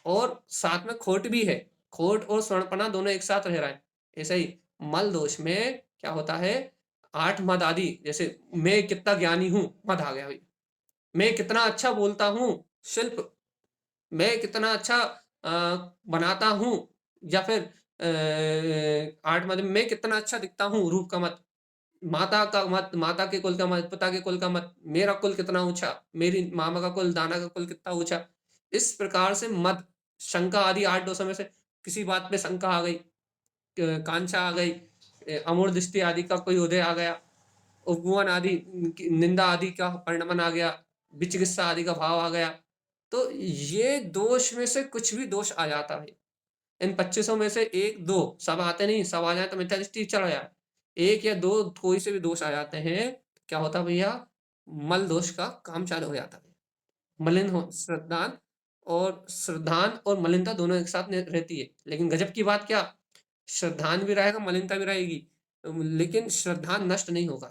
और साथ में खोट भी है। खोट और स्वर्णपना दोनों एक साथ रह रहा है। ऐसे ही मल दोष में क्या होता है? 8 मद आदि, जैसे मैं कितना ज्ञानी हूँ, मद आ गया भाई। मैं कितना अच्छा बोलता हूँ, शिल्प। मैं कितना अच्छा बनाता हूँ, या फिर 8 मद में मैं कितना अच्छा दिखता हूँ, रूप का मत। माता का मत, माता के कुल का मत, पिता के कुल का मत, मेरा कुल कितना ऊँचा, मेरी मामा का कुल, दाना का कुल कितना ऊँचा। इस प्रकार से मत, शंका आदि 8 दोषों में से किसी बात पे शंका आ गई, कांक्षा आ गई, अमूढ़ दृष्टि आदि का कोई उदय आ गया, उपगुण आदि की निंदा आदि का परिणमन आ गया, विचिकित्सा आदि का भाव आ गया। तो ये दोष में से कुछ भी दोष आ जाता है। इन 2500 में से 1-2 सब आते नहीं, सब आ जाए तो मिथ्या दृष्टि चढ़ जाए। 1 या 2 कोई से भी दोष आ जाते हैं, क्या होता है भैया? मल दोष का काम चालू हो जाता है। मलिन हो श्रद्धान और मलिनता दोनों एक साथ रहती है। लेकिन गजब की बात क्या, श्रद्धान भी रहेगा, मलिनता भी रहेगी, लेकिन श्रद्धान नष्ट नहीं होगा।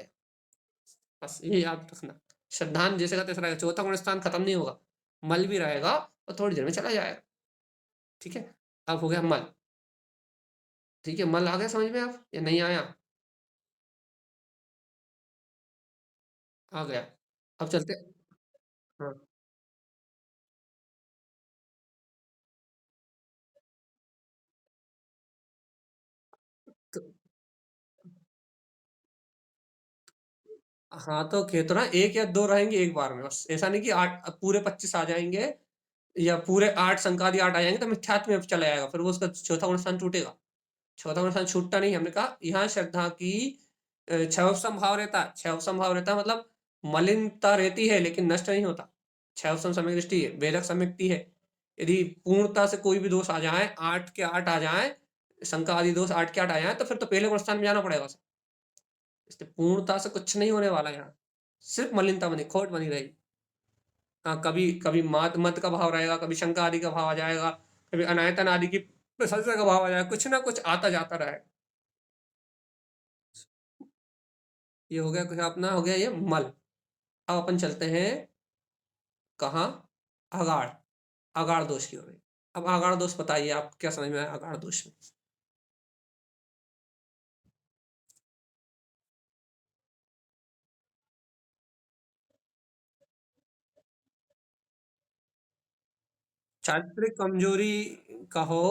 बस ये याद रखना। श्रद्धान जैसे का तैसा रहेगा, चौथा गुण स्थान खत्म नहीं होगा। मल भी रहेगा और थोड़ी देर में चला जाएगा। ठीक है? अब हो गया मल। ठीक है, मल आ गया समझ में अब या नहीं आया? आ गया। अब चलते, हाँ, हाँ, तो कह तो रहा 1 या 2 रहेंगे एक बार में बस। ऐसा नहीं कि 8 पूरे 25 आ जाएँगे या पूरे 8 संकादि 8 आ जाएँगे तो मिथ्यात्व में चला जाएगा, फिर वो उसका चौथा गुण स्थान टूटेगा। चौथा गुण स्थान छूटता नहीं, हमने कहा यहाँ श्रद्धा की क्षयोपम भाव रहता है। क्षयोपम भाव रहता है मतलब मलिनता रहती है लेकिन नष्ट नहीं होता। क्षयोपम सम्यक दृष्टि है, भेदक सम्यक्ति है। यदि पूर्णता से कोई भी दोष आ जाए, 8 के 8 आ जाएँ, शंका आदि दोष 8 के 8 आ जाएँ तो फिर तो पहले गुण स्थान में जाना पड़ेगा उसे। इसलिए पूर्णता से कुछ नहीं होने वाला यहाँ। सिर्फ़ मलिनता बनी, खोट बनी रहेगी। हाँ, कभी कभी मात मत का भाव रहेगा, कभी शंका आदि का भाव आ जाएगा, कभी अनायतन आदि की प्रशंसा का भाव आ जाएगा, कुछ ना कुछ आता जाता रहेगा। ये हो गया कुछ अपना हो गया ये मल। अब अपन चलते हैं कहाँ? अगाढ़। अगाढ़ दोष की ओर। अब अगाढ़ दोष बताइए आप क्या समझ में आया अगाढ़ दोष में? चारित्रिक कमजोरी कहो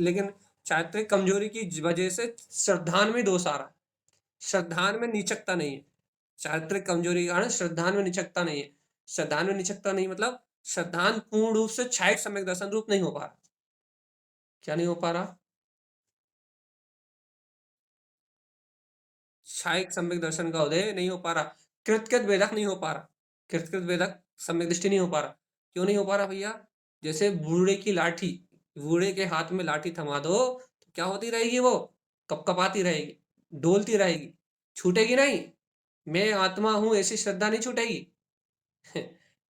लेकिन चारित्रिक कमजोरी की वजह से श्रद्धान में दोष आ रहा है। श्रद्धान में नीचकता नहीं है। चारित्रिक कमजोरी के कारण श्रद्धान में निचकता नहीं है। श्रद्धान में निचकता नहीं मतलब श्रद्धान पूर्ण रूप से क्षायिक सम्यक दर्शन रूप नहीं हो पा रहा। क्या नहीं हो पा रहा? क्षायिक सम्यक दर्शन का उदय नहीं हो पा रहा। कृतकृत भेदक नहीं हो पा रहा। कृतकृत भेदक सम्यक दृष्टि नहीं हो पा रहा। क्यों नहीं हो पा रहा भैया? जैसे बूढ़े की लाठी, बूढ़े के हाथ में लाठी थमा दो तो क्या होती रहेगी वो? कपकपाती रहेगी, डोलती रहेगी, छूटेगी नहीं। मैं आत्मा हूं ऐसी श्रद्धा नहीं छूटेगी।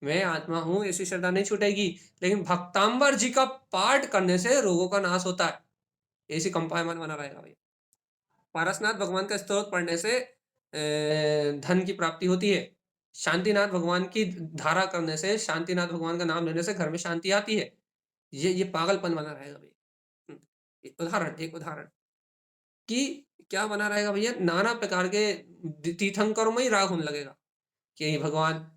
मैं आत्मा हूँ ऐसी श्रद्धा नहीं छूटेगी। लेकिन भक्तांबर जी का पाठ करने से रोगों का नाश होता है। ऐसी कंपायमान बना रहेगा भाई। पारसनाथ भगवान का स्तोत्र पढ़ने से धन की प्राप्ति होती है। शांतिनाथ भगवान की धारा करने से, शांतिनाथ भगवान का नाम लेने से घर में शांति आती है। ये पागलपन बना रहेगा भाई। एक उदाहरण कि क्या बना रहेगा भैया? नाना प्रकार के तीर्थंकरों में ही राग होने लगेगा कि भगवान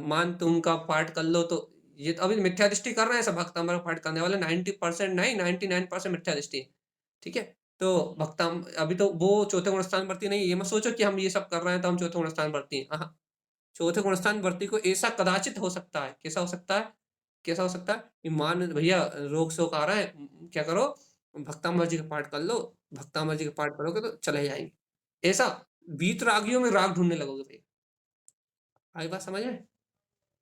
मान तुम का पाठ कर लो तो ये तो अभी मिथ्या दृष्टि कर रहे हैं सब भक्त हमारा पाठ करने वाले 90% नहीं 99% मिथ्या दृष्टि है। ठीक है? तो भक्तम अभी तो वो चौथे गुण स्थान वर्ती नहीं है। ये मत सोचो कि हम ये सब कर रहे हैं तो हम चौथे गुण स्थान वर्ती हैं। हाँ, चौथे गुण स्थान वर्ती को ऐसा कदाचित हो सकता है। कैसा हो सकता है? कैसा हो सकता है? कि मान भैया रोग शोक आ रहा है, क्या करो? भक्ताम्बर जी का पाठ कर लो। भक्ताम्बर जी का पाठ करोगे तो चले जाएंगे। ऐसा वीतरागियों में राग ढूंढने लगोगे भैया। आई बात समझ में?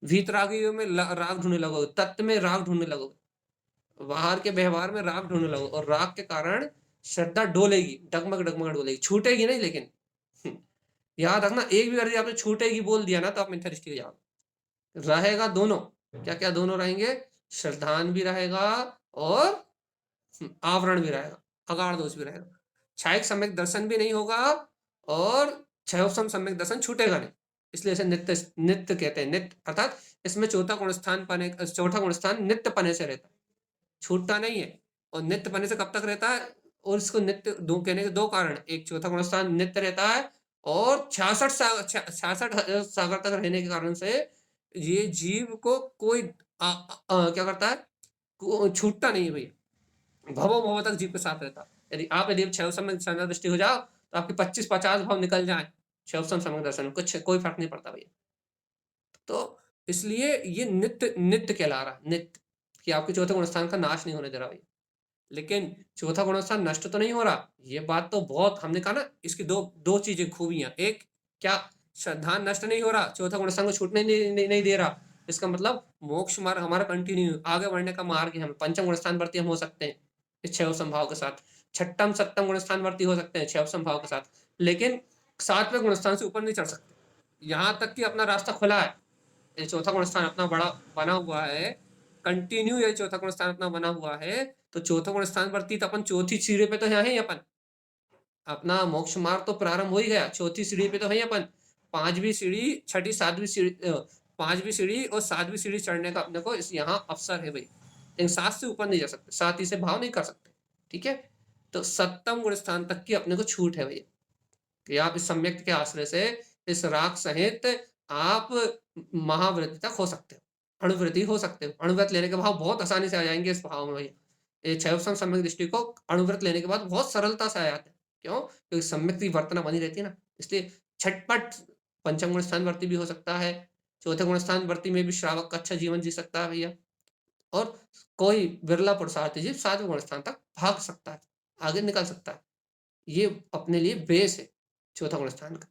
वीतरागियों में राग ढूंढने लगोगे, तत्व में राग ढूंढने लगोगे, बाहर के व्यवहार में राग ढूंढने लगोगे और राग के कारण श्रद्धा डोलेगी, डगमग डगमग डोलेगी, छूटेगी नहीं लेकिन। हम्म, याद रखना एक भी अगर आपने छूटेगी बोल दिया ना तो आप मिथ्या दृष्टि हो जाओगे। रहेगा दोनों। क्या क्या दोनों रहेंगे? श्रद्धान भी रहेगा और आवरण भी रहेगा, अगाढ़ दोष भी रहेगा। क्षायिक सम्यक दर्शन भी नहीं होगा और क्षयोपम सम्यक दर्शन छूटेगा नहीं। इसलिए इसे नित्य नित्य कहते हैं। नित्य अर्थात इसमें चौथा गुण स्थान नित्य पने से रहता है, छूटता नहीं है। और नित्य पने से कब तक रहता है? और इसको नित्य दो कहने के दो कारण, एक चौथा गुण स्थान नित्य रहता है और 66 सागर तक रहने के कारण से ये जीव को कोई क्या करता है? छूटता नहीं है भैया। भवों भवों तक जीव के साथ रहता है। यदि क्षय समय संज्ञा दृष्टि हो जाओ तो आपके 25-50 भाव निकल जाए क्षय समय दर्शन में, कुछ कोई फर्क नहीं पड़ता भैया। तो इसलिए ये नित्य नित्य कहला रहा है, नित्य कि आपके चौथे गुण स्थान का नाश नहीं होने दे रहा भैया। लेकिन चौथा गुण स्थान नष्ट तो नहीं हो रहा। ये बात तो बहुत हमने कहा ना, इसकी दो दो चीजें खूबियां। एक क्या? श्रद्धान नष्ट नहीं हो रहा, चौथा गुण स्थान को छूटने नहीं दे रहा। इसका मतलब मोक्ष मार्ग हमारा कंटिन्यू आगे बढ़ने का मार्ग है। हम पंचम गुण स्थान वर्ती हम हो सकते हैं इस छह संभाव के साथ। छठम सप्तम गुण स्थान वर्ती हो सकते हैं छह संभाव के साथ, लेकिन सातवें गुण स्थान से ऊपर नहीं चढ़ सकते। यहाँ तक कि अपना रास्ता खुला है। ये चौथा गुण स्थान अपना बड़ा बना हुआ है, कंटिन्यू ये चौथा गुण स्थान अपना बना हुआ है। तो चौथा गुण स्थान वर्ती तो अपन चौथी सीढ़ी पे तो यहाँ है ही अपन। अपना मोक्ष मार्ग तो प्रारंभ हो ही गया, चौथी सीढ़ी पे तो है ही अपन। पांचवी सीढ़ी, छठी सातवीं सीढ़ी, पांचवी सीढ़ी और सातवीं सीढ़ी चढ़ने का अपने को इस यहाँ अवसर है भाई। लेकिन सात से ऊपर नहीं जा सकते, सात ही से भाव नहीं कर सकते। ठीक है? तो सप्तम गुण स्थान तक की अपने को छूट है भैया कि आप इस सम्यक्त के आश्रय से इस राग सहित आप महावृत्ति तक हो सकते हो, अणुवृत्ति हो सकते हो। अणुव्रत लेने के भाव बहुत आसानी से आ जाएंगे इस भाव में भैया। ये क्षयोपम सम्यक दृष्टि को अणुव्रत लेने के बाद बहुत सरलता से आ जाते हैं। क्यों? क्योंकि सम्यक की वर्तना बनी रहती है ना, इसलिए झटपट पंचम गुण स्थान वर्ती भी हो सकता है, चौथे गुण स्थान वर्ती में भी श्रावक का अच्छा जीवन जी सकता है भैया। और कोई बिरला पुरुषार्थी जीव सातवें गुण स्थान तक भाग सकता है, आगे निकल सकता है। ये अपने लिए बेस है चौथा गुण स्थान का।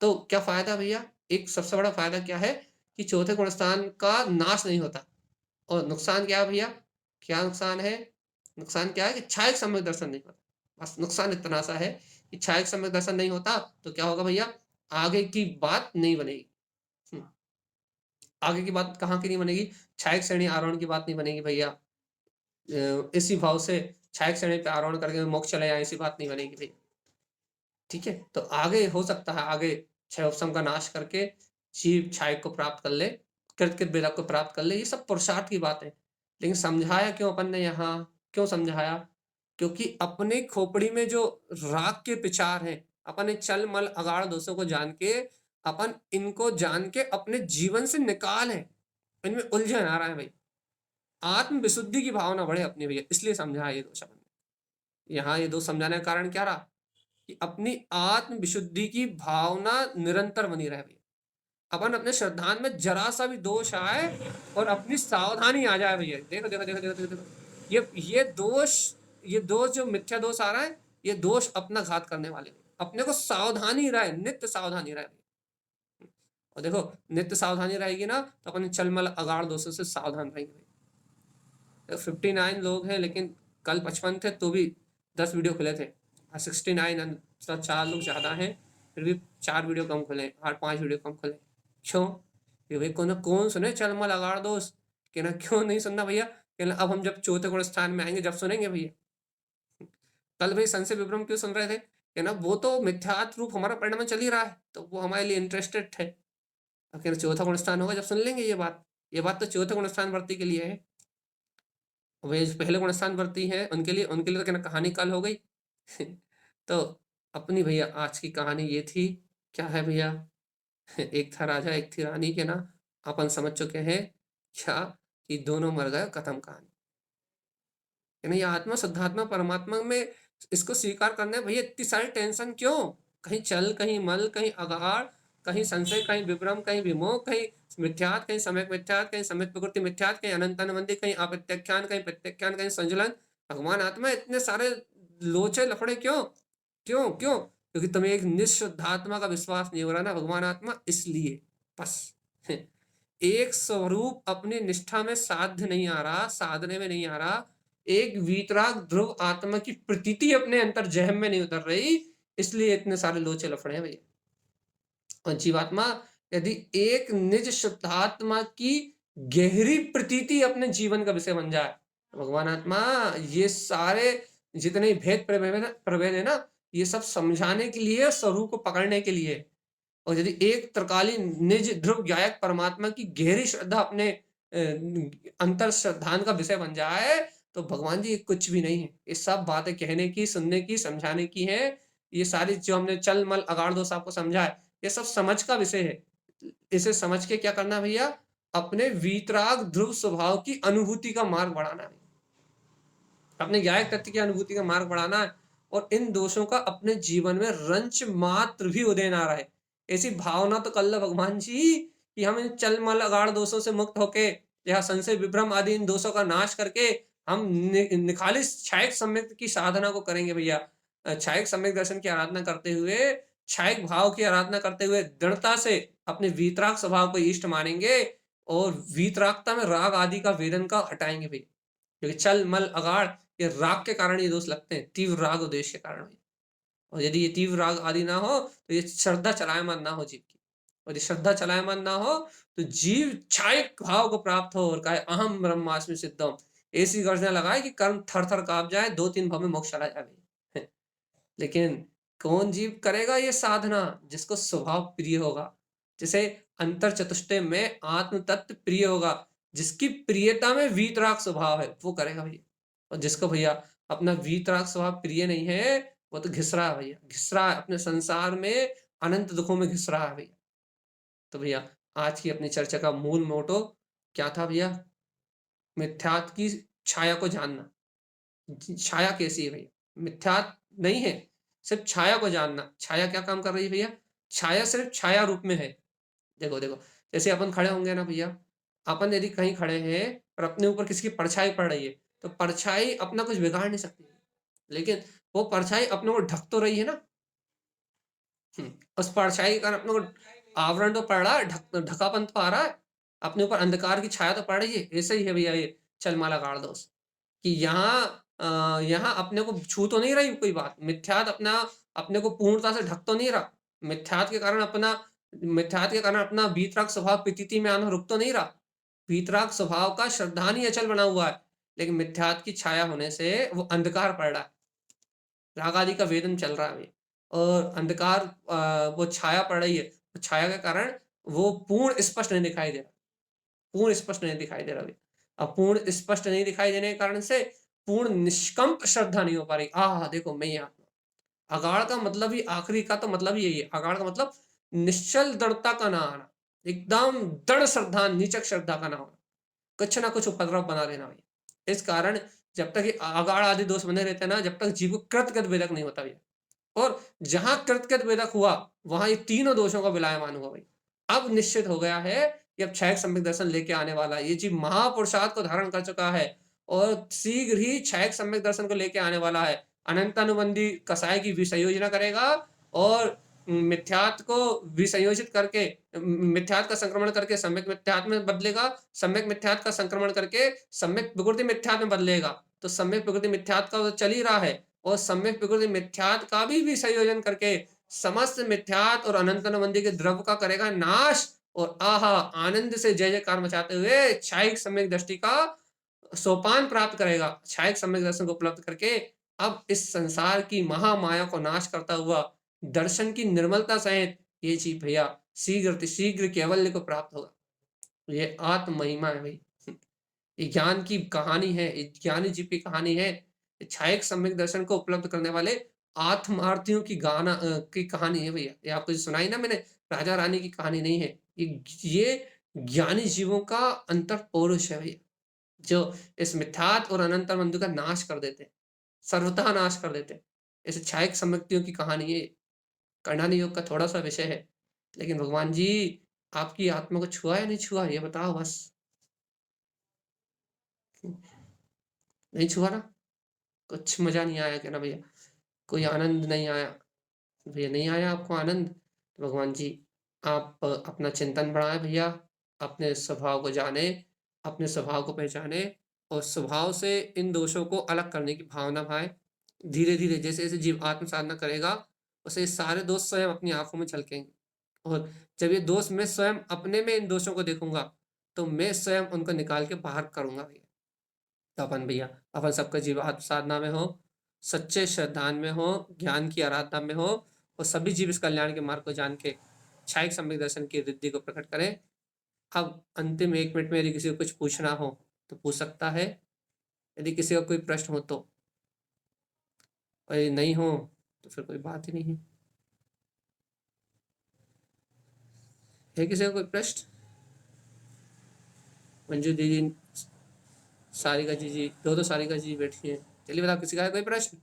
तो क्या फायदा भैया? एक सबसे बड़ा फायदा क्या है कि चौथे गुण स्थान का नाश नहीं होता। और नुकसान क्या है भैया? क्या नुकसान है? नुकसान क्या है कि छायक सम्यक दर्शन नहीं होता। बस नुकसान इतना सा है कि छायक सम्यक दर्शन नहीं होता तो क्या होगा भैया? आगे की बात नहीं बनेगी। आगे की बात कहाँ की नहीं बनेगी? छायक श्रेणी आरोहण की बात नहीं बनेगी भैया। इसी भाव से छायक श्रेणी पे आरोहण करके मोक्ष चले जाए, ऐसी बात नहीं बनेगी भैया। ठीक है, तो आगे हो सकता है, आगे क्षय उपशम का नाश करके जीव छायक को प्राप्त कर ले, कृत वेदक को प्राप्त कर ले, ये सब पुरुषार्थ की बात है। लेकिन समझाया क्यों अपन ने यहाँ? क्यों समझाया? क्योंकि अपने खोपड़ी में जो राग के विचार हैं, अपन चल मल अगाड़ दोषों को जान के, अपन इनको जान के अपने जीवन से निकाल है, इनमें उलझन आ रहा है भाई। आत्म विशुद्धि की भावना बढ़े अपनी भैया, इसलिए समझाया ये दोष अपन ने। यहाँ ये दोष समझाने का कारण क्या रहा कि अपनी आत्म विशुद्धि की भावना निरंतर बनी रहे भैया। अपन अपने श्रद्धान में जरा सा भी दोष आए और अपनी सावधानी आ जाए भैया, देखो देखो देखो देखो देखो, देखो। ये दोष जो मिथ्या दोष आ रहा है, ये दोष अपना घात करने वाले। अपने को सावधानी रहे, नित्य सावधानी रहे। और देखो नित्य सावधानी रहेगी ना तो अपन चलमल अगाड़ दोषों से सावधान रहेंगे। 59 लोग हैं लेकिन कल 55 थे तो भी 10 वीडियो खुले थे। 69 4 लोग ज़्यादा हैं फिर भी 4 वीडियो कम खुले, 5 वीडियो कम खुले। क्यों? कि भाई कौन सुने चलमल अगाड़ दोष? कि ना क्यों नहीं सुनना भैया? कि ना अब हम जब चौथे गुण स्थान में आएंगे जब सुनेंगे भैया। कल भाई संशय विभ्रम क्यों सुन रहे थे? कि ना वो तो मिथ्यात्व रूप हमारा परिणाम चल ही रहा है तो वो हमारे लिए इंटरेस्टेड थे। अब कहना चौथा गुण स्थान होगा जब सुन लेंगे ये बात तो चौथे गुण स्थान वर्ती के लिए है। वे जो पहले गुण स्थान वर्ती है उनके लिए तो कहना कहानी कल हो गई। तो अपनी भैया आज की कहानी ये थी। क्या है भैया? एक था राजा एक थी रानी के ना अपन समझ चुके हैं क्या कि दोनों मर गए, खत्म कहानी। यानी ये आत्मा शुद्धात्मा परमात्मा में इसको स्वीकार करने भैया इतनी सारी टेंशन क्यों? कहीं चल, कहीं मल, कहीं अगाड़, कहीं संशय, कहीं विभ्रम, कहीं विमोह, कहीं मिथ्यात, कहीं सम्यक मिथ्यात, कहीं सम्यक प्रकृति मिथ्यात, कहीं अनंत अनुबंधी, कहीं अप्रत्याख्यान, कहीं प्रत्याख्यान, कहीं संजुलन। भगवान आत्मा इतने सारे लोचे लफड़े क्यों? क्यों क्यों? क्योंकि तुम्हें एक निःशुद्धात्मा का विश्वास नहीं हो रहा ना भगवान आत्मा, इसलिए बस। एक स्वरूप अपनी निष्ठा में साध्य नहीं आ रहा, साधने में नहीं आ रहा। एक वीतराग ध्रुव आत्मा की प्रतीति अपने अंतर जहम में नहीं उतर रही, इसलिए इतने सारे लोचे लफड़े हैं भैया। और जीवात्मा यदि एक निज शुद्धात्मा की गहरी प्रतीति अपने जीवन का विषय बन जाए, भगवान आत्मा ये सारे जितने भेद प्रभेद है ना, ये सब समझाने के लिए, स्वरूप को पकड़ने के लिए। और यदि एक त्रिकाली निज ध्रुव गायक परमात्मा की गहरी श्रद्धा अपने अंतर श्रद्धान का विषय बन जाए तो भगवान जी कुछ भी नहीं है। ये सब बातें कहने की, सुनने की, समझाने की है। ये सारी जो हमने चल मल अगाड़ दोष आपको समझा है, ये सब समझ का विषय है। इसे समझ के क्या करना भैया? अपने वीतराग ध्रुव स्वभाव की अनुभूति का मार्ग बढ़ाना है, अपने गायक तत्व की अनुभूति का मार्ग बढ़ाना है। और इन दोषों का अपने जीवन में रंच मात्र भी उदय ना रहे, ऐसी भावना तो कर लो भगवान जी कि हम इन चल मल अगाड़ दोषों से मुक्त होके या संशय विभ्रम आदि इन दोषों का नाश करके हम निखालिस छायक सम्यक की साधना को करेंगे भैया। छायक सम्यक दर्शन की आराधना करते हुए, छायक भाव की आराधना करते हुए दृढ़ता से अपने वीतराग स्वभाव को इष्ट मानेंगे और वीतरागता में राग आदि का वेदन का हटाएंगे भैया। क्योंकि छल मल अगाड़ ये राग के कारण ये दोष लगते हैं, तीव्र राग उद्देश्य के कारण। और यदि ये तीव्र राग आदि ना हो तो ये श्रद्धा चलायमान ना हो जीव की। और यदि श्रद्धा चलायमान ना हो तो जीव छायक भाव को प्राप्त हो और कहे अहम ब्रह्मास्मि सिद्धम, ऐसी गर्जना लगाए कि कर्म थर थर कांप जाए, 2-3 भाव में मोक्ष चला जाए। लेकिन कौन जीव करेगा ये साधना? जिसको स्वभाव प्रिय होगा, जिसे अंतर चतुष्टय में आत्म तत्व प्रिय होगा, जिसकी प्रियता में वीतराग स्वभाव है, वो करेगा भैया। और जिसको भैया अपना वीतराग स्वभाव प्रिय नहीं है, वो तो घिस रहा है भैया, घिस रहा है अपने संसार में, अनंत दुखों में घिस रहा है भैया। तो भैया आज की अपनी चर्चा का मूल मोटो क्या था भैया? मिथ्यात्व की छाया को जानना। छाया कैसी है भैया? मिथ्यात्व नहीं है, सिर्फ छाया को जानना। छाया क्या काम कर रही है भैया? छाया सिर्फ छाया रूप में है। देखो, देखो, जैसे अपन खड़े होंगे ना भैया, अपन यदि कहीं खड़े हैं और अपने ऊपर किसी की परछाई पड़ रही है, तो परछाई अपना कुछ बिगाड़ नहीं सकती। लेकिन वो परछाई अपने को ढक तो रही है ना। उस परछाई के कारण अपने को आवरण तो पड़ रहा है, ढकापन तो आ रहा है, अपने ऊपर अंधकार की छाया तो पड़ रही है। ऐसे ही है भैया ये चल माला गाड़ दोष, कि यहाँ अपने को छू तो नहीं रही कोई बात, मिथ्यात अपना अपने को पूर्णता से ढक तो नहीं रहा, मिथ्यात के कारण अपना वीतराग स्वभाव प्रतीति में आना रुक तो नहीं रहा। वीतराग स्वभाव का श्रद्धान ही अचल बना हुआ है, लेकिन मिथ्यात की छाया होने से वो अंधकार पड़ रहा है, राग आदि का वेदन चल रहा है अभी, और अंधकार वो छाया पड़ रही है, तो छाया के कारण वो पूर्ण स्पष्ट नहीं दिखाई दे रहा, पूर्ण स्पष्ट नहीं दिखाई दे रहा अभी। अब पूर्ण स्पष्ट नहीं दिखाई देने के कारण से पूर्ण निष्कंप श्रद्धा नहीं हो पा रही। देखो मैं ही आत्मा। अगाड़ का मतलब ही, आखिरी का तो मतलब ही यही है। अगाड़ का मतलब निश्चल दृढ़ता का ना आना, एकदम दृढ़ श्रद्धा, नीचक श्रद्धा का ना होना, कुछ ना कुछ उपद्रव बना रहना भैया। इस कारण जब तक ये अगाड़ आदि दोष बने रहते हैं ना, जब तक जीव को कृतकृत वेदक नहीं होता भैया। और जहां कृतकृत वेदक हुआ, वहां ये तीनों दोषों का विलायमान हुआ भाई। अब निश्चित हो गया है कि अब क्षयक सम्यक दर्शन लेके आने वाला है। ये जीव महापुरुषार्थ को धारण कर चुका है और शीघ्र ही क्षयक सम्यक दर्शन को लेके आने वाला है। अनंतानुबंधी कसाय की विसंयोजना करेगा और मिथ्यात को विसंयोजित करके, मिथ्यात का संक्रमण करके सम्यक मिथ्यात में बदलेगा, सम्यक मिथ्यात का संक्रमण करके सम्यक विकृति मिथ्यात में बदलेगा। तो सम्यक विकृति मिथ्यात का तो चल ही रहा है, और सम्यक विकृति मिथ्यात का भी संयोजन करके समस्त मिथ्यात और अनंतानुबंधी के द्रव्य का करेगा नाश, और आनंद से जय जयकार मचाते हुए क्षायिक सम्यक दृष्टि का सोपान प्राप्त करेगा। क्षायिक सम्यक दर्शन को उपलब्ध करके अब इस संसार की महामाया को नाश करता हुआ दर्शन की निर्मलता सहित ये जीव भैया शीघ्र शीघ्र कैवल्य को प्राप्त होगा। ये आत्म महिमा है भाई। ये ज्ञान की कहानी है, ये ज्ञानी जीव की कहानी है। ये क्षायिक सम्यक दर्शन को उपलब्ध करने वाले आत्मार्थियों की की कहानी है भैया। ये आपको जो सुनाई ना मैंने, राजा रानी की कहानी नहीं है। ये ज्ञानी जीवों का अंतर पौरुष है भैया, जो इस मिथ्यात और अनंत बंधु का नाश कर देते हैं, सर्वथा नाश कर देते हैं। ऐसे क्षायिक सम्यक्तियों की कहानी है। कर्णानी योग का थोड़ा सा विषय है, लेकिन भगवान जी आपकी आत्मा को छुआ या नहीं छुआ, ये बताओ बस। नहीं छुआ ना, कुछ मजा नहीं आया क्या ना भैया, कोई आनंद नहीं आया भैया, नहीं आया आपको आनंद, तो भगवान जी आप अपना चिंतन बढ़ाएं भैया, अपने स्वभाव को जाने, अपने स्वभाव को पहचाने, और स्वभाव से इन दोषों को अलग करने की भावना भाए। धीरे धीरे जैसे जैसे जीव आत्म साधना करेगा, उसे ये सारे दोष स्वयं अपनी आंखों में झलकेंगे, और जब ये दोष मैं स्वयं अपने में इन दोषों को देखूंगा, तो मैं स्वयं उनको निकाल के बाहर करूंगा भैया। तो अपन भैया, अपन सबका जीव आत्म साधना में हो, सच्चे श्रद्धान में हो, ज्ञान की आराधना में हो, और सभी जीव इस कल्याण के मार्ग को जान के क्षायिक सम्यक दर्शन की रिद्धि को प्रकट करें। अब अंतिम 1 मिनट में यदि किसी को कुछ पूछना हो तो पूछ सकता है, यदि किसी का कोई प्रश्न हो तो, और यदि नहीं हो तो फिर कोई बात ही नहीं है किसी का कोई प्रश्न? मंजू दीदी, सारिका जी, दो सारिका जी बैठी हैं। चलिए बताओ, किसी का है कोई प्रश्न?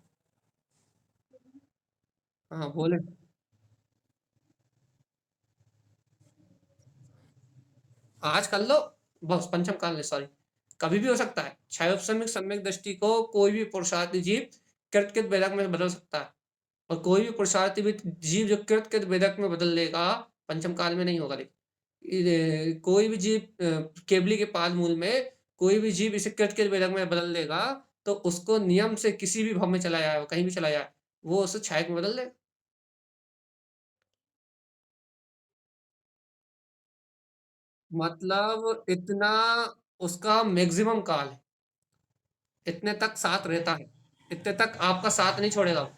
हाँ बोले। आज कर लो, बस पंचम काल में, सॉरी, कभी भी हो सकता है। क्षयोपशमिक सम्यक दृष्टि को कोई भी पुरुषार्थी जीव कृतकृत वेदक में बदल सकता है, और कोई भी पुरुषार्थी भी जीव जो कृतकृत वेदक में बदल लेगा, पंचम काल में नहीं होगा। लेकिन कोई भी जीव केवली के पाद मूल में कोई भी जीव इसे कृतकृत वेदक में बदल लेगा, तो उसको नियम से किसी भी भव में चला जाए, वो कहीं भी चला जाए, वो उसे क्षयक में बदल देगा। मतलब इतना उसका मैक्सिमम काल है, इतने तक साथ रहता है, इतने तक आपका साथ नहीं छोड़ेगा वो।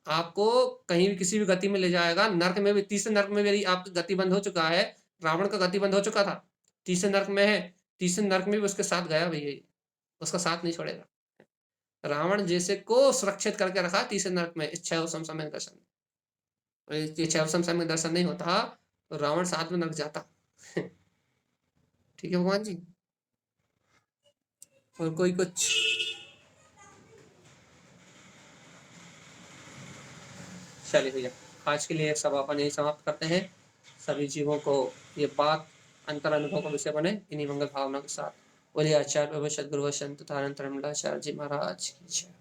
आपको कहीं भी किसी भी गति में ले जाएगा। नर्क में भी, तीसरे नर्क में भी यदि आपकी गति बंद हो चुका है, रावण का गति बंद हो चुका था, तीसरे नर्क में है, तीसरे नर्क में भी उसके साथ गया भैया ये, उसका साथ नहीं छोड़ेगा। रावण जैसे को सुरक्षित करके रखा तीसरे नर्क में, इस छह समसामयिक दर्शन में। और ये छह समसामयिक दर्शन नहीं होता तो रावण साथ में नर्क जाता। ठीक है भगवान जी। और कोई कुछ? चलिए भैया। आज के लिए सब अपन यही समाप्त करते हैं। सभी जीवों को ये बात अंतर अनुभव का विषय बने इन्हीं मंगल भावना के साथ। बोलिए आचार्य बाबा सदगुरु संत तारण धर्मलाचार्य जी महाराज की जय।